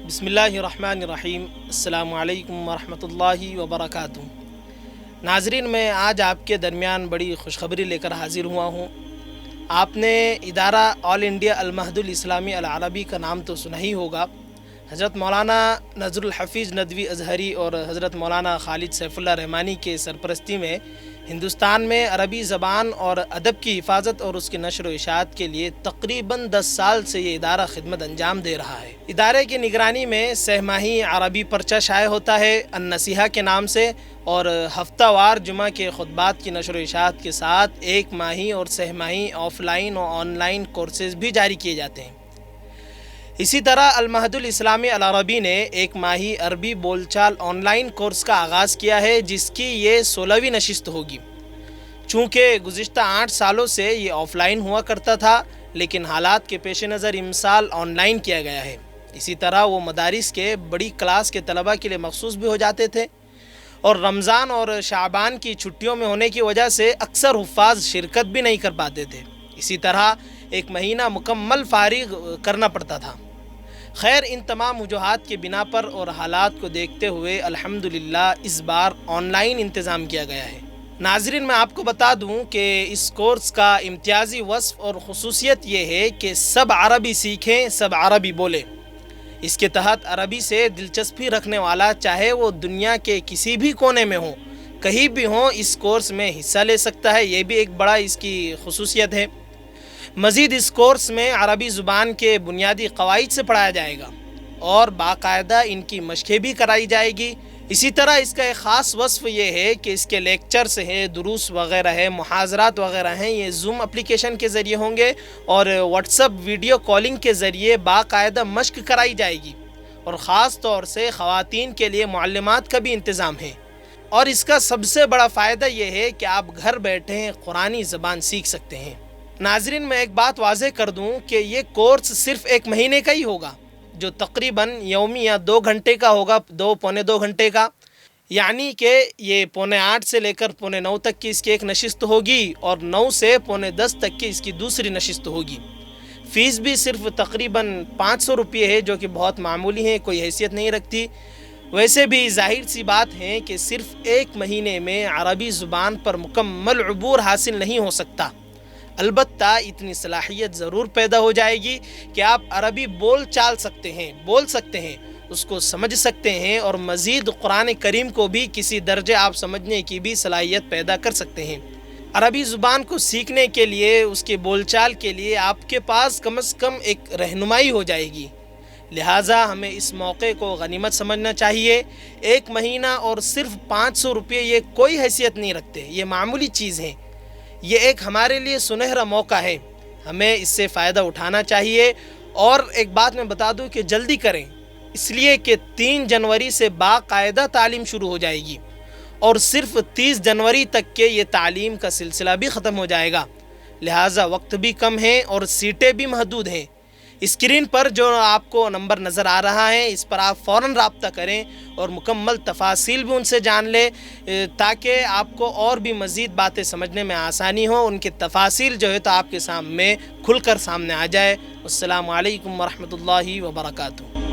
بسم اللہ الرحمن الرحیم۔ السلام علیکم ورحمۃ اللہ وبرکاتہ۔ ناظرین، میں آج آپ کے درمیان بڑی خوشخبری لے کر حاضر ہوا ہوں۔ آپ نے ادارہ آل انڈیا المہد الاسلامی العربی کا نام تو سنا ہی ہوگا۔ حضرت مولانا نذر الحفیظ ندوی ازہری اور حضرت مولانا خالد سیف اللہ رحمانی کے سرپرستی میں ہندوستان میں عربی زبان اور ادب کی حفاظت اور اس کی نشر و اشاعت کے لیے تقریباً 10 سال سے یہ ادارہ خدمت انجام دے رہا ہے۔ ادارے کی نگرانی میں سہ ماہی عربی پرچہ شائع ہوتا ہے النصیحہ کے نام سے، اور ہفتہ وار جمعہ کے خطبات کی نشر و اشاعت کے ساتھ 1 ماہی اور سہ ماہی آف لائن اور آن لائن کورسز بھی جاری کیے جاتے ہیں۔ اسی طرح المہد الاسلامی العربی نے 1 ماہی عربی بول چال آن لائن کورس کا آغاز کیا ہے، جس کی یہ 16ویں نشست ہوگی۔ چونکہ گزشتہ 8 سالوں سے یہ آف لائن ہوا کرتا تھا، لیکن حالات کے پیش نظر امسال آن لائن کیا گیا ہے۔ اسی طرح وہ مدارس کے بڑی کلاس کے طلبہ کے لیے مخصوص بھی ہو جاتے تھے، اور رمضان اور شعبان کی چھٹیوں میں ہونے کی وجہ سے اکثر حفاظ شرکت بھی نہیں کر پاتے تھے۔ اسی طرح 1 مہینہ مکمل فارغ کرنا پڑتا تھا۔ خیر، ان تمام وجوہات کے بنا پر اور حالات کو دیکھتے ہوئے الحمدللہ اس بار آن لائن انتظام کیا گیا ہے۔ ناظرین، میں آپ کو بتا دوں کہ اس کورس کا امتیازی وصف اور خصوصیت یہ ہے کہ سب عربی سیکھیں، سب عربی بولیں۔ اس کے تحت عربی سے دلچسپی رکھنے والا، چاہے وہ دنیا کے کسی بھی کونے میں ہو، کہیں بھی ہوں، اس کورس میں حصہ لے سکتا ہے۔ یہ بھی ایک بڑا اس کی خصوصیت ہے۔ مزید اس کورس میں عربی زبان کے بنیادی قواعد سے پڑھایا جائے گا اور باقاعدہ ان کی مشقیں بھی کرائی جائے گی۔ اسی طرح اس کا ایک خاص وصف یہ ہے کہ اس کے لیکچرز ہیں، دروس وغیرہ ہیں، محاضرات وغیرہ ہیں، یہ زوم اپلیکیشن کے ذریعے ہوں گے اور واٹس ایپ ویڈیو کالنگ کے ذریعے باقاعدہ مشق کرائی جائے گی، اور خاص طور سے خواتین کے لیے معلمات کا بھی انتظام ہے۔ اور اس کا سب سے بڑا فائدہ یہ ہے کہ آپ گھر بیٹھے قرآنی زبان سیکھ سکتے ہیں۔ ناظرین، میں ایک بات واضح کر دوں کہ یہ کورس صرف 1 مہینے کا ہی ہوگا، جو تقریباً یومی یا 2 گھنٹے کا ہوگا، پونے 2 گھنٹے کا، یعنی کہ یہ 8:45 سے لے کر 9:45 تک کی اس کی ایک نشست ہوگی، اور 9 سے 9:45 تک کی اس کی دوسری نشست ہوگی۔ فیس بھی صرف تقریباً 500 روپے ہے، جو کہ بہت معمولی ہے، کوئی حیثیت نہیں رکھتی۔ ویسے بھی ظاہر سی بات ہے کہ صرف 1 مہینے میں عربی زبان پر مکمل عبور حاصل نہیں ہو سکتا، البتہ اتنی صلاحیت ضرور پیدا ہو جائے گی کہ آپ عربی بول سکتے ہیں، اس کو سمجھ سکتے ہیں، اور مزید قرآن کریم کو بھی کسی درجے آپ سمجھنے کی بھی صلاحیت پیدا کر سکتے ہیں۔ عربی زبان کو سیکھنے کے لیے، اس کے بول چال کے لیے آپ کے پاس کم از کم ایک رہنمائی ہو جائے گی۔ لہٰذا ہمیں اس موقع کو غنیمت سمجھنا چاہیے۔ 1 مہینہ اور صرف 500 روپے یہ کوئی حیثیت نہیں رکھتے، یہ معمولی چیز ہے۔ یہ ایک ہمارے لیے سنہرا موقع ہے، ہمیں اس سے فائدہ اٹھانا چاہیے۔ اور ایک بات میں بتا دوں کہ جلدی کریں، اس لیے کہ 3 جنوری سے باقاعدہ تعلیم شروع ہو جائے گی، اور صرف 30 جنوری تک کے یہ تعلیم کا سلسلہ بھی ختم ہو جائے گا۔ لہٰذا وقت بھی کم ہے اور سیٹیں بھی محدود ہیں۔ اسکرین پر جو آپ کو نمبر نظر آ رہا ہے، اس پر آپ فوراً رابطہ کریں اور مکمل تفاصیل بھی ان سے جان لیں، تاکہ آپ کو اور بھی مزید باتیں سمجھنے میں آسانی ہو۔ ان کی تفاصیل جو ہے تو آپ کے سامنے کھل کر سامنے آ جائے۔ السلام علیکم ورحمۃ اللہ وبرکاتہ۔